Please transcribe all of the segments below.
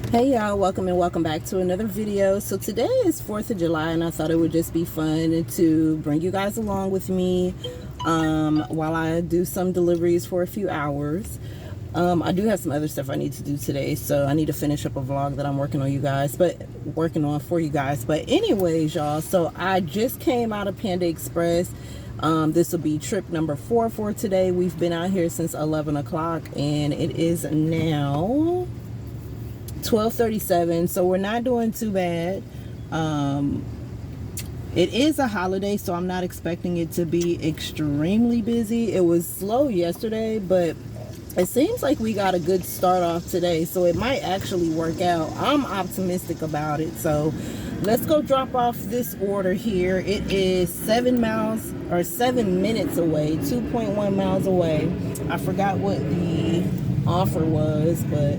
Hey y'all, welcome and welcome back to another video. So today is 4th of July and I thought it would just be fun to bring you guys along with me while I do some deliveries for a few hours. I do have some other stuff I need to do today, so I need to finish up a vlog that I'm working on for you guys. But anyways, y'all, so I just came out of Panda Express. This will be trip number 4 for today. We've been out here since 11 o'clock and it is now 12:37, so we're not doing too bad. It is a holiday, so I'm not expecting it to be extremely busy. It was slow yesterday, but it seems like we got a good start off today, so it might actually work out. I'm optimistic about it. So let's go drop off this order here. It is 7 minutes away, 2.1 miles away. I forgot what the offer was, but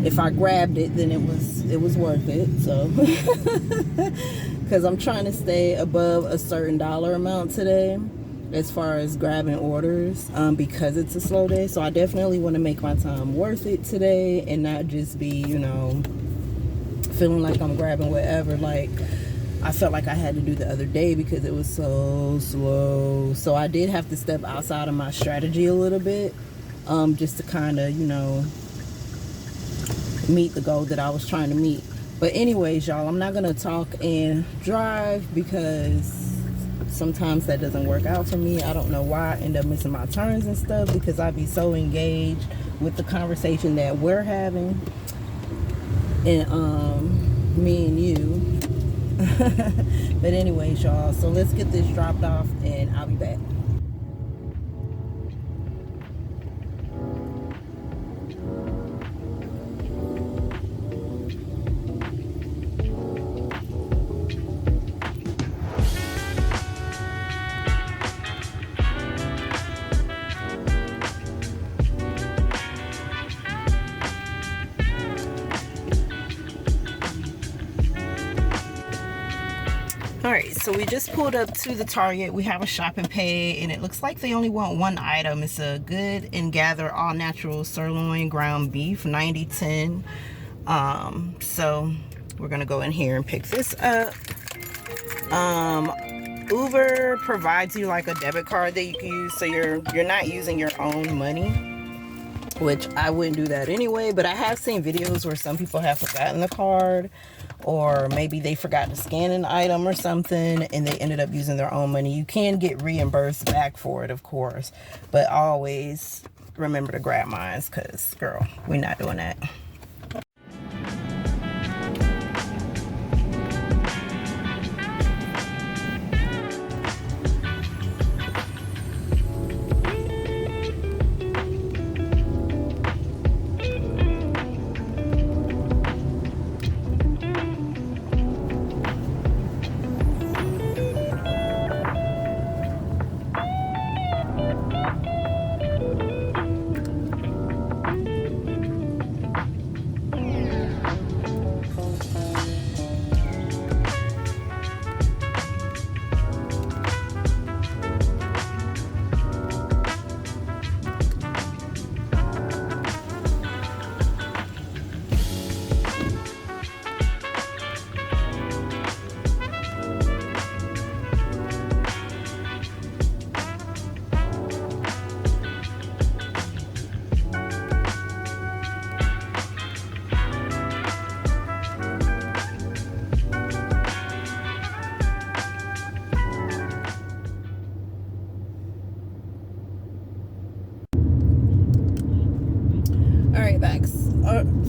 if I grabbed it, then it was worth it. So because I'm trying to stay above a certain dollar amount today as far as grabbing orders, because it's a slow day. So I definitely want to make my time worth it today and not just be, feeling like I'm grabbing whatever. Like I felt like I had to do the other day because it was so slow. So I did have to step outside of my strategy a little bit, just to kind of, meet the goal that I was trying to meet. But anyways, y'all, I'm not gonna talk and drive because sometimes that doesn't work out for me. I don't know why I end up missing my turns and stuff because I be so engaged with the conversation that we're having and me and you. But anyways, y'all, so let's get this dropped off and I'll be back. Alright, so we just pulled up to the Target. We have a shop and pay, and it looks like they only want one item. It's a Good and Gather all natural sirloin ground beef, 90-10. So we're gonna go in here and pick this up. Uber provides you like a debit card that you can use, so you're not using your own money, which I wouldn't do that anyway. But I have seen videos where some people have forgotten the card, or maybe they forgot to scan an item or something and they ended up using their own money. You can get reimbursed back for it, of course, but always remember to grab mine, because girl, we're not doing that.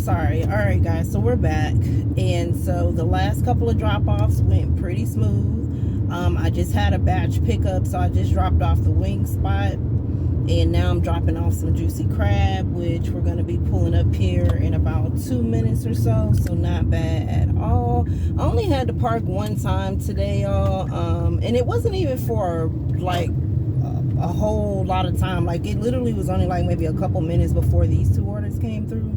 Alright guys, so we're back, and so the last couple of drop-offs went pretty smooth. I just had a batch pickup, so I just dropped off the wing spot, and now I'm dropping off some juicy crab, which we're going to be pulling up here in about 2 minutes or so. So not bad at all. I only had to park one time today, y'all, and it wasn't even for like a whole lot of time. Like it literally was only like maybe a couple minutes before these two orders came through.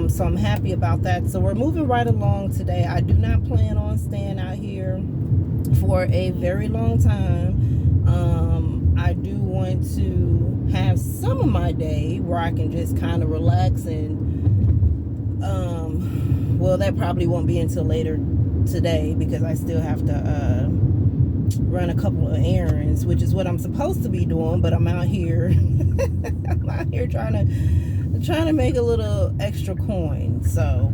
So I'm happy about that. So we're moving right along today. I do not plan on staying out here for a very long time. I do want to have some of my day where I can just kind of relax and Well, that probably won't be until later today because I still have to run a couple of errands, which is what I'm supposed to be doing, but I'm out here I'm out here trying to make a little extra coin, so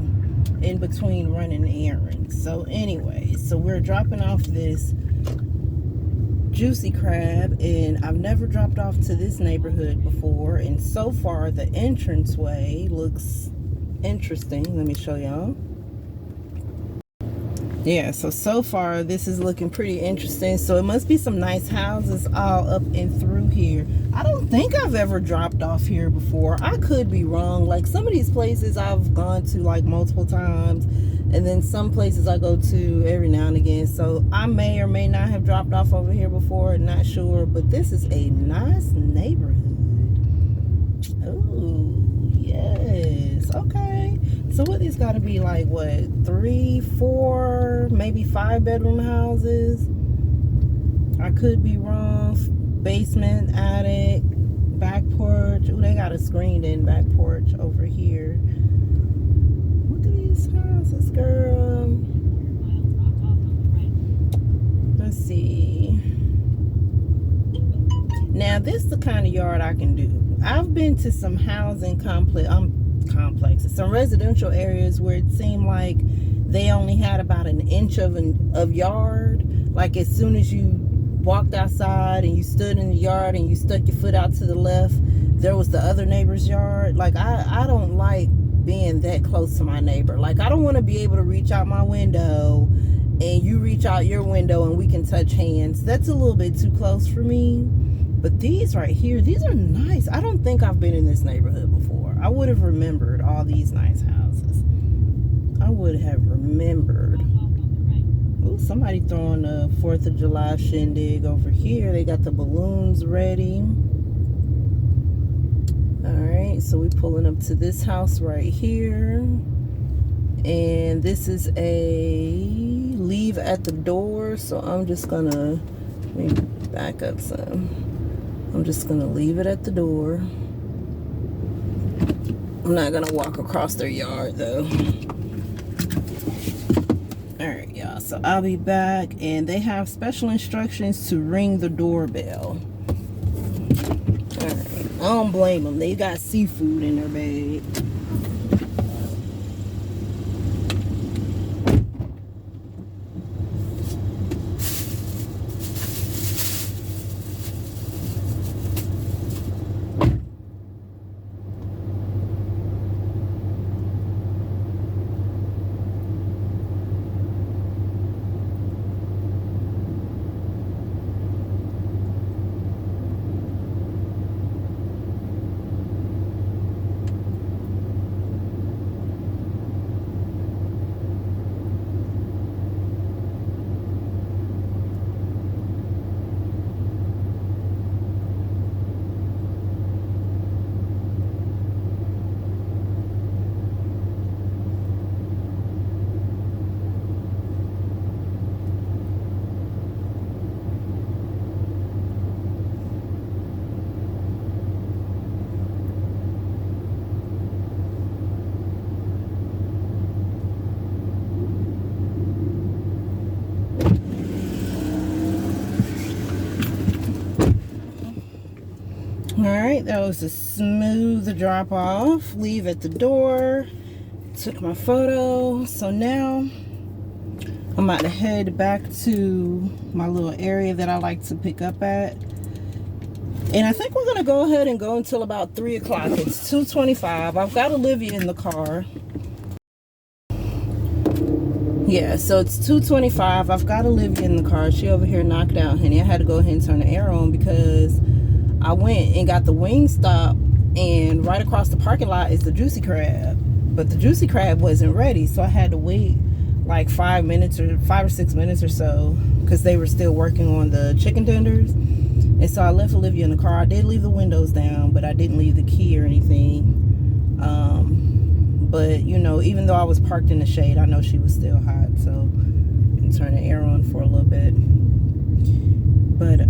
in between running errands. So anyway, so we're dropping off this juicy crab, and I've never dropped off to this neighborhood before, and so far the entranceway looks interesting. Let me show y'all. Yeah, so far this is looking pretty interesting. So it must be some nice houses all up and through here. I don't think I've ever dropped off here before. I could be wrong. Like some of these places I've gone to like multiple times, and then some places I go to every now and again. So I may or may not have dropped off over here before, not sure. But this is a nice neighborhood. Oh, yes. Okay. So what these got to be like, what, 3, 4, maybe 5 bedroom houses? I could be wrong. Basement, attic, back porch. Ooh, they got a screened in back porch over here. Look at these houses, girl. Let's see. Now, this is the kind of yard I can do. I've been to some housing complexes, some residential areas where it seemed like they only had about an inch of yard. Like as soon as you walked outside and you stood in the yard and you stuck your foot out to the left, there was the other neighbor's yard. Like I don't like being that close to my neighbor. Like I don't want to be able to reach out my window and you reach out your window and we can touch hands. That's a little bit too close for me. But these right here, these are nice. I don't think I've been in this neighborhood before. I would have remembered all these nice houses. I would have remembered. Ooh, somebody throwing a 4th of July shindig over here. They got the balloons ready. All right, so we're pulling up to this house right here. And this is a leave at the door. So I'm just gonna, let me back up some. I'm just gonna leave it at the door. I'm not gonna walk across their yard though. All right, y'all, so I'll be back, and they have special instructions to ring the doorbell. All right, I don't blame them. They got seafood in their bag. All right, that was a smooth drop off. Leave at the door. Took my photo. So now I'm about to head back to my little area that I like to pick up at. And I think we're gonna go ahead and go until about 3 o'clock. It's 2:25. I've got Olivia in the car. Yeah, so it's 2:25. I've got Olivia in the car. She over here knocked out, honey. I had to go ahead and turn the air on because I went and got the Wingstop, and right across the parking lot is the Juicy Crab. But the Juicy Crab wasn't ready, so I had to wait like 5 or 6 minutes or so because they were still working on the chicken tenders. And so I left Olivia in the car. I did leave the windows down, but I didn't leave the key or anything. But you know, even though I was parked in the shade, I know she was still hot, so I can turn the air on for a little bit. But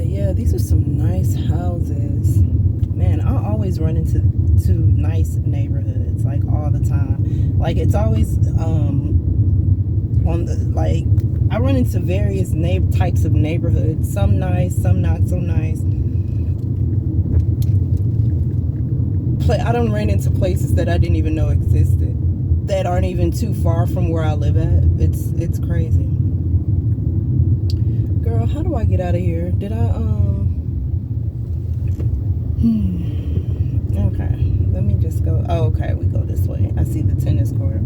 yeah, these are some nice houses. Man, I always run into to nice neighborhoods, like, all the time. Like, it's always on the, like, I run into various types of neighborhoods, some nice, some not so nice. I don't run into places that I didn't even know existed, that aren't even too far from where I live at. It's crazy. Girl, how do I get out of here? Did I okay, let me just go. Oh, okay, we go this way. I see the tennis court.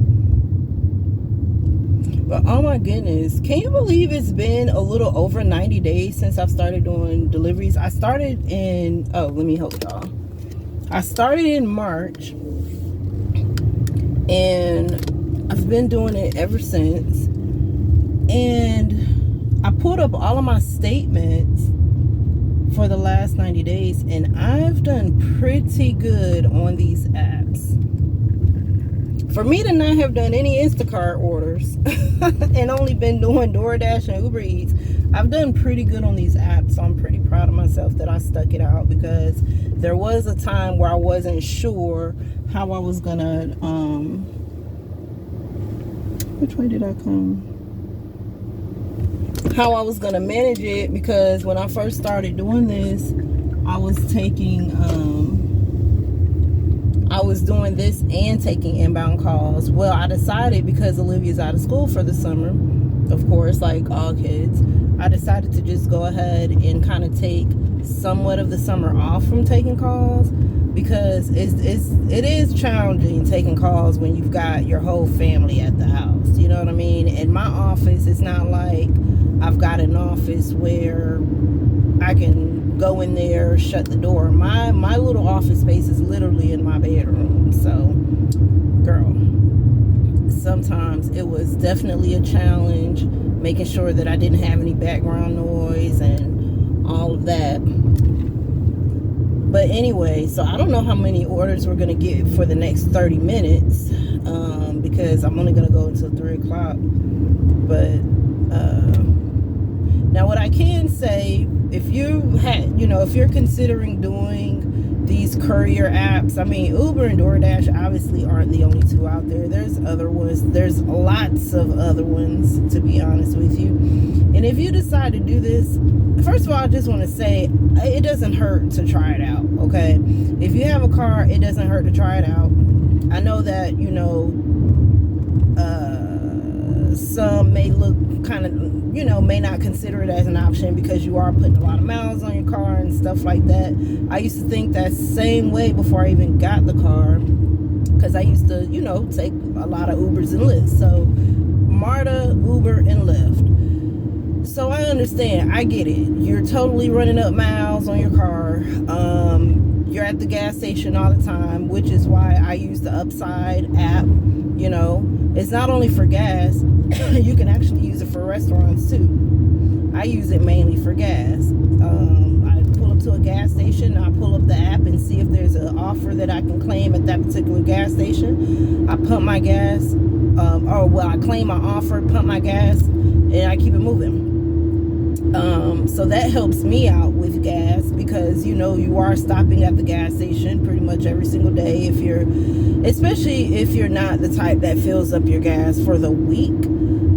But oh my goodness, can you believe it's been a little over 90 days since I've started doing deliveries? I started in, oh, let me help y'all. I started in March, and I've been doing it ever since. And I pulled up all of my statements for the last 90 days, and I've done pretty good on these apps. For me to not have done any Instacart orders and only been doing DoorDash and Uber Eats, I've done pretty good on these apps. So I'm pretty proud of myself that I stuck it out, because there was a time where I wasn't sure how I was gonna, which way did I come? How I was gonna manage it, because when I first started doing this, I was taking, I was doing this and taking inbound calls. Well, I decided, because Olivia's out of school for the summer, of course, like all kids, I decided to just go ahead and kind of take somewhat of the summer off from taking calls, because it is challenging taking calls when you've got your whole family at the house. You know what I mean? In my office, it's not like I've got an office where I can go in there, shut the door. My little office space is literally in my bedroom. So, girl, sometimes it was definitely a challenge making sure that I didn't have any background noise and all of that. But anyway, so I don't know how many orders we're gonna get for the next 30 minutes, because I'm only gonna go until 3 o'clock. But now what I can say, if you're considering doing these courier apps, I mean, Uber and DoorDash obviously aren't the only two out there. There's other ones. There's lots of other ones, to be honest with you. And if you decide to do this, first of all, I just want to say, it doesn't hurt to try it out, okay? If you have a car, it doesn't hurt to try it out. I know that, some may look kind of, may not consider it as an option, because you are putting a lot of miles on your car and stuff like that. I used to think that same way before I even got the car, because I used to, take a lot of Ubers and Lyfts. So MARTA, Uber, and Lyft. So I understand. I get it. You're totally running up miles on your car. You're at the gas station all the time, which is why I use the Upside app. It's not only for gas. You can actually use it for restaurants too. I use it mainly for gas. I pull up to a gas station, I pull up the app and see if there's an offer that I can claim at that particular gas station. I pump my gas, I claim my offer, pump my gas, and I keep it moving. So that helps me out with gas, because you are stopping at the gas station pretty much every single day, especially if you're not the type that fills up your gas for the week.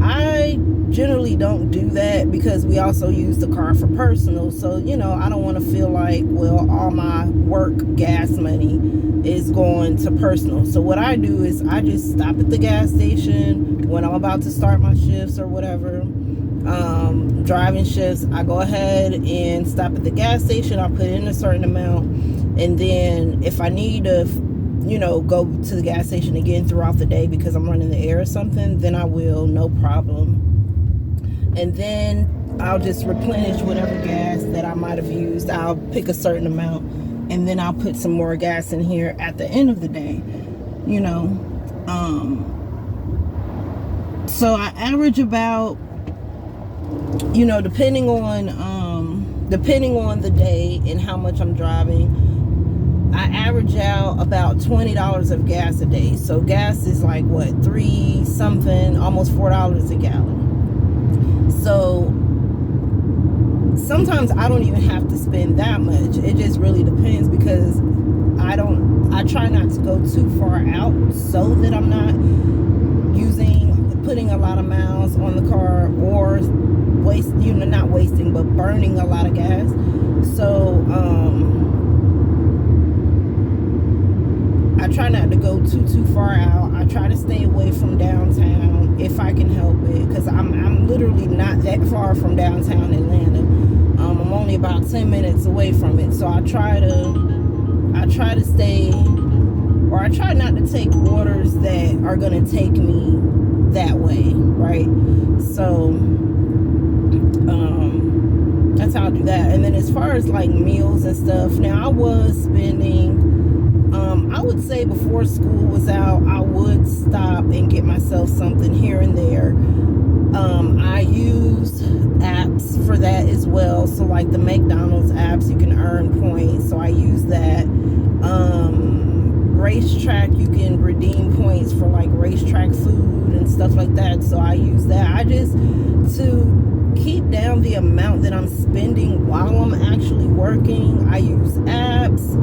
I generally don't do that, because we also use the car for personal. So I don't want to feel like, well, all my work gas money is going to personal. So what I do is I just stop at the gas station when I'm about to start my shifts or whatever. Driving shifts, I go ahead and stop at the gas station. I put in a certain amount, and then if I need to go to the gas station again throughout the day because I'm running the air or something, then I will, no problem. And then I'll just replenish whatever gas that I might have used. I'll pick a certain amount, and then I'll put some more gas in here at the end of the day. So I average about, depending on the day and how much I'm driving, I average out about $20 of gas a day. So gas is like what, $3 something, almost $4 a gallon. So sometimes I don't even have to spend that much. It just really depends, because I try not to go too far out so that I'm not putting a lot of miles on the car, or not wasting, but burning a lot of gas. So I try not to go too far out. I try to stay away from downtown if I can help it, because I'm literally not that far from downtown Atlanta. I'm only about 10 minutes away from it. So I try to stay, or I try not to take orders that are going to take me that way, right? So that's how I do that. And then as far as like meals and stuff, now I was spending, I would say before school was out, I would stop and get myself something here and there. I use apps for that as well. So like the McDonald's apps, you can earn points. So I use that. Racetrack, you can redeem points for like racetrack food and stuff like that. So I use that. I just, to keep down the amount that I'm spending while I'm actually working, I use apps.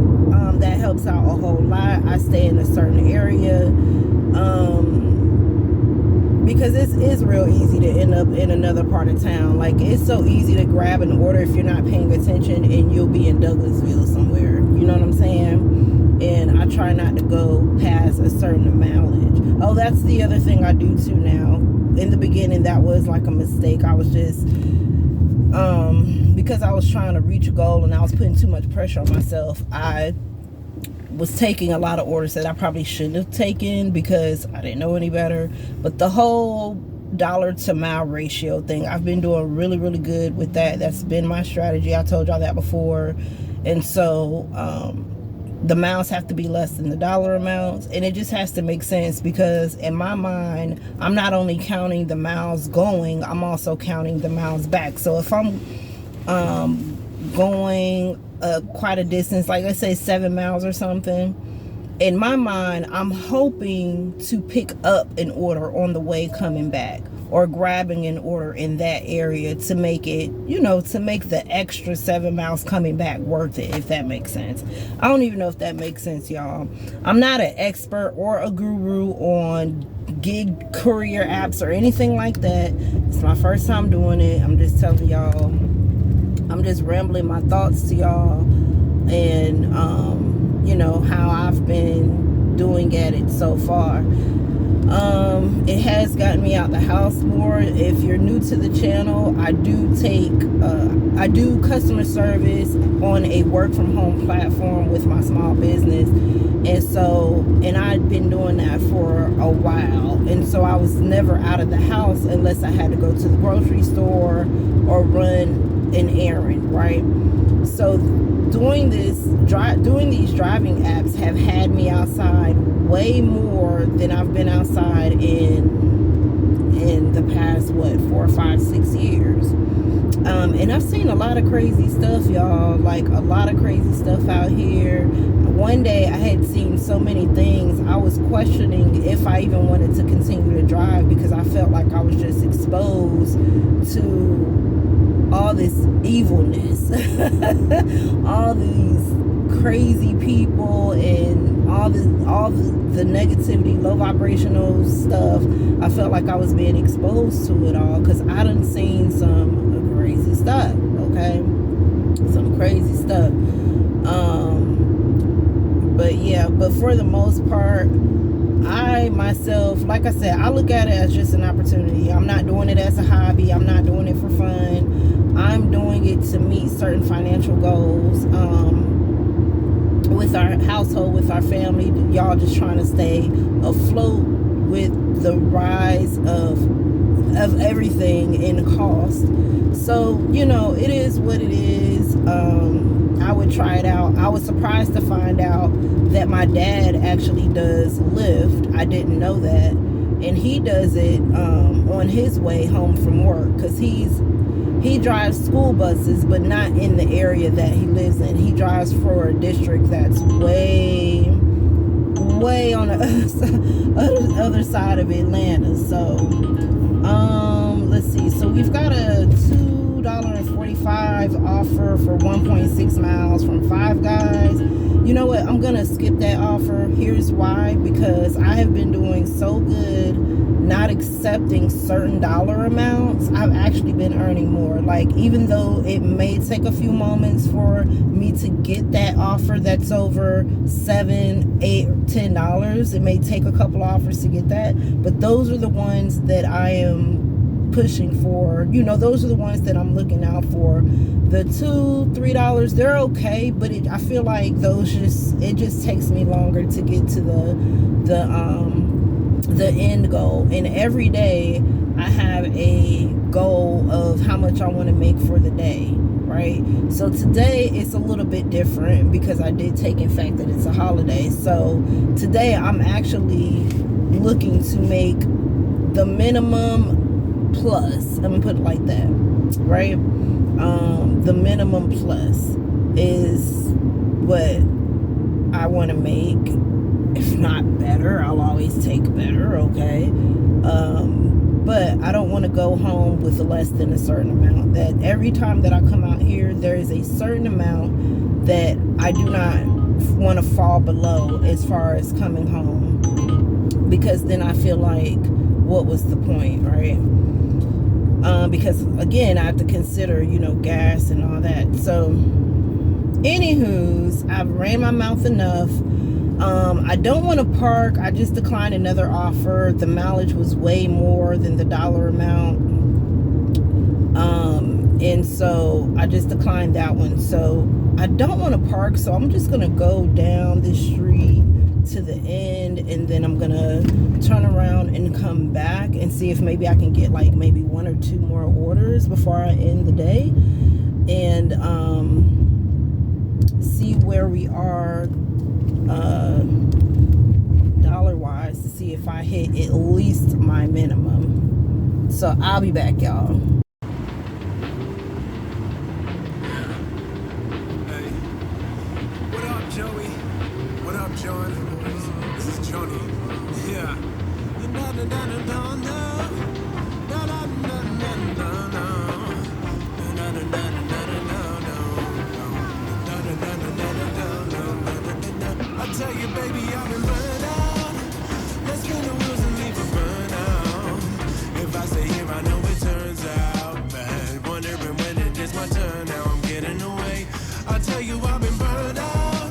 That helps out a whole lot. I stay in a certain area. Because it is real easy to end up in another part of town. Like, it's so easy to grab an order if you're not paying attention, and you'll be in Douglasville somewhere. You know what I'm saying? And I try not to go past a certain mileage. Oh, that's the other thing I do too now. In the beginning, that was like a mistake. I was just, because I was trying to reach a goal and I was putting too much pressure on myself, I was taking a lot of orders that I probably shouldn't have taken because I didn't know any better. But the whole dollar to mile ratio thing, I've been doing really, really good with that. That's been my strategy. I told y'all that before. And so the miles have to be less than the dollar amounts, and it just has to make sense, because in my mind, I'm not only counting the miles going, I'm also counting the miles back. So if I'm going quite a distance, like let's say 7 miles or something, in my mind, I'm hoping to pick up an order on the way coming back, or grabbing an order in that area to make it, to make the extra 7 miles coming back worth it, if that makes sense. I don't even know if that makes sense, y'all. I'm not an expert or a guru on gig courier apps or anything like that. It's my first time doing it. I'm just telling y'all, I'm just rambling my thoughts to y'all, and how I've been doing at it so far. It has gotten me out the house more. If you're new to the channel, I do customer service on a work from home platform with my small business, and I'd been doing that for a while, and so I was never out of the house unless I had to go to the grocery store or run an errand, right? So doing these driving apps have had me outside way more than I've been outside in the past 4, 5, 6 years. And I've seen a lot of crazy stuff, y'all, like a lot of crazy stuff out here. One day I had seen so many things, I was questioning if I even wanted to continue to drive, because I felt like I was just exposed to all this evilness, all these crazy people, and all the negativity, low vibrational stuff. I felt like I was being exposed to it all, because I done seen some crazy stuff, okay? Some crazy stuff. But yeah, but for the most part, I myself, like I said, I look at it as just an opportunity. I'm not doing it as a hobby. I'm not doing it for fun. I'm doing it to meet certain financial goals with our household, with our family. Y'all just trying to stay afloat with the rise of everything in cost. So, it is what it is. I would try it out. I was surprised to find out that my dad actually does Lyft. I didn't know that. And he does it on his way home from work, because he drives school buses, but not in the area that he lives in. He drives for a district that's way on the other side of Atlanta. So let's see. So we've got a $2.45 offer for 1.6 miles from Five Guys. You know what? I'm gonna skip that offer. Here's why: because I have been doing so good not accepting certain dollar amounts. I've actually been earning more. Like, even though it may take a few moments for me to get that offer that's over $7, $8, $10, it may take a couple offers to get that, but those are the ones that I am pushing for. You know, those are the ones that I'm looking out for. The $2, $3, they're okay, but I feel like those it just takes me longer to get to the end goal. And every day I have a goal of how much I want to make for the day, right? So today it's a little bit different because I did take in fact that it's a holiday. So today I'm actually looking to make the minimum plus. I'm gonna put it like that, right? The minimum plus is what I want to make. If not better, I'll always take better, okay? But I don't want to go home with less than a certain amount. That every time that I come out here, there is a certain amount that I do not want to fall below as far as coming home. Because then I feel like, what was the point, right? Because again, I have to consider, you know, gas and all that. So, anywho's, I've ran my mouth enough. I don't want to park. I just declined another offer. The mileage was way more than the dollar amount. And so I just declined that one. So I don't want to park. So I'm just going to go down this street to the end, and then I'm going to turn around and come back and see if maybe I can get like maybe 1 or 2 more orders before I end the day, and see where we are dollar wise, to see if I hit at least my minimum. So I'll be back, y'all. Hey, what up, Joey? What up, John? This is Johnny. Yeah. I tell you, baby, I've been burned out. Let's spin the wheels and leave a burnout. If I stay here, I know it turns out bad. Wondering when it is my turn. Now I'm getting away. I tell you, I've been burned out.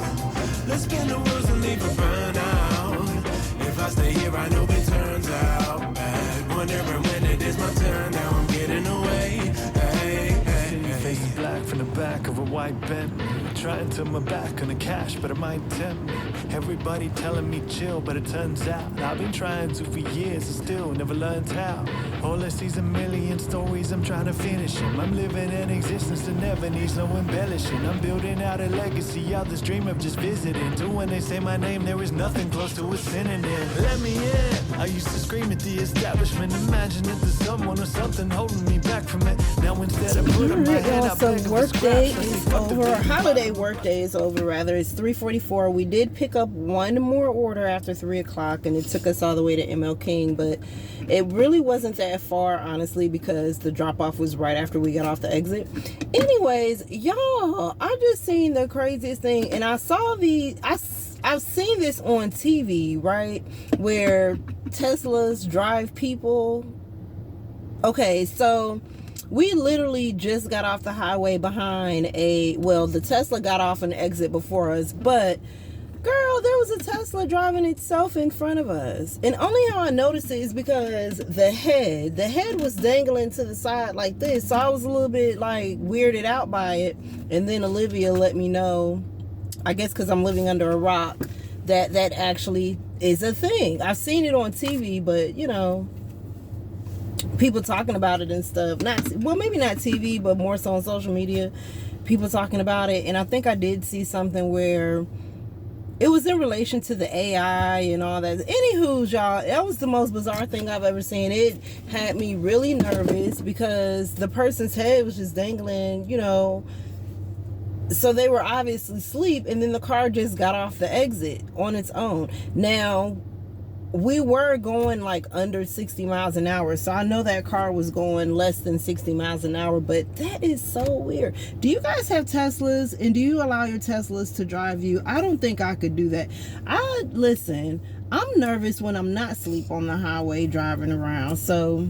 Let's spin the wheels and leave a burnout. If I stay here, I know it turns out bad. Wondering when it is my turn. Now I'm getting away. Hey, hey, hey. Face is black from the back of a white Bentley. Trying to turn my back on the cash, but it might tempt me. Everybody telling me chill, but it turns out I've been trying to for years and still never learned how. All I see is a million stories, I'm trying to finish them. I'm living an existence that never needs no embellishing. I'm building out a legacy, others dream of just visiting. So when they say my name, there is nothing close to a synonym. Let me in. I used to scream at the establishment, imagine that there's someone or something holding me back from it. Now instead of putting my head up, so work day is over. Holiday work day is over, rather. It's 3:44. We did pick up one more order after 3 o'clock, and it took us all the way to ML King, but it really wasn't that far, honestly, because the drop-off was right after we got off the exit. Anyways, y'all, I just seen the craziest thing, and I've seen this on TV, right, where Teslas drive people. Okay, so we literally just got off the highway behind the Tesla got off an exit before us, but girl, there was a Tesla driving itself in front of us. And only how I noticed it is because the head was dangling to the side like this. So I was a little bit like weirded out by it. And then Olivia let me know, I guess because I'm living under a rock, that actually is a thing. I've seen it on TV, but you know, people talking about it and stuff. Maybe not TV, but more so on social media, people talking about it. And I think I did see something where it was in relation to the AI and all that. Anywho, y'all, that was the most bizarre thing I've ever seen. It had me really nervous because the person's head was just dangling, you know. So they were obviously asleep, and then the car just got off the exit on its own. Now, we were going like under 60 miles an hour. So I know that car was going less than 60 miles an hour, but that is so weird. Do you guys have Teslas, and do you allow your Teslas to drive you? I don't think I could do that. Listen, I'm nervous when I'm not asleep on the highway driving around. So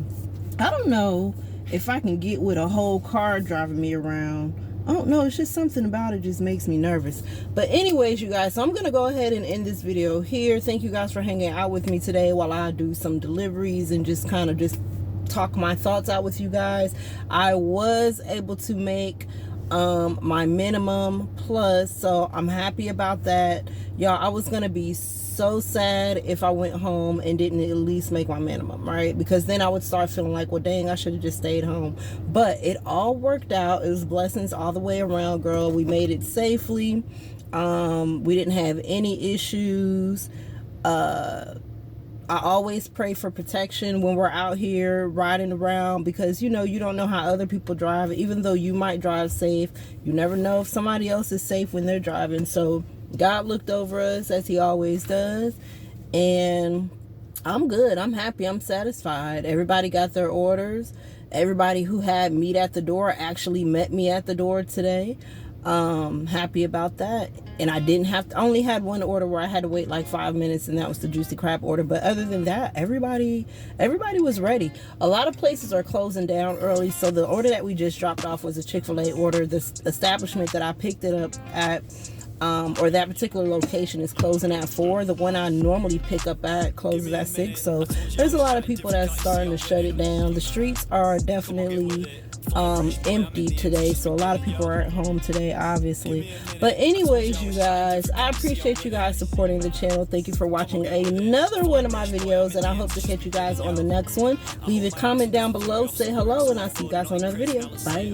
I don't know if I can get with a whole car driving me around. I don't know, it's just something about it just makes me nervous. But anyways, you guys, so I'm gonna go ahead and end this video here. Thank you guys for hanging out with me today while I do some deliveries and just kind of just talk my thoughts out with you guys. I was able to make my minimum plus, so I'm happy about that. Y'all, I was gonna be so sad if I went home and didn't at least make my minimum, right? Because then I would start feeling like, well, dang, I should have just stayed home. But it all worked out. It was blessings all the way around, girl. We made it safely. We didn't have any issues. I always pray for protection when we're out here riding around, because you know, you don't know how other people drive. Even though you might drive safe, you never know if somebody else is safe when they're driving. So God looked over us as he always does, and I'm good. I'm happy. I'm satisfied. Everybody got their orders. Everybody who had meat at the door actually met me at the door today. Happy about that. And I didn't have to, only had one order where I had to wait like 5 minutes, and that was the juicy crab order. But other than that, everybody was ready. A lot of places are closing down early, so the order that we just dropped off was a Chick-fil-A order. The establishment that I picked it up at, or that particular location, is closing at 4. The one I normally pick up at closes at 6. So there's a lot of people that's starting to shut it down. The streets are definitely empty today, so a lot of people are at home today, obviously. But anyways, you guys, I appreciate you guys supporting the channel. Thank you for watching another one of my videos, and I hope to catch you guys on the next one. Leave a comment down below, say hello, and I'll see you guys on another video. Bye.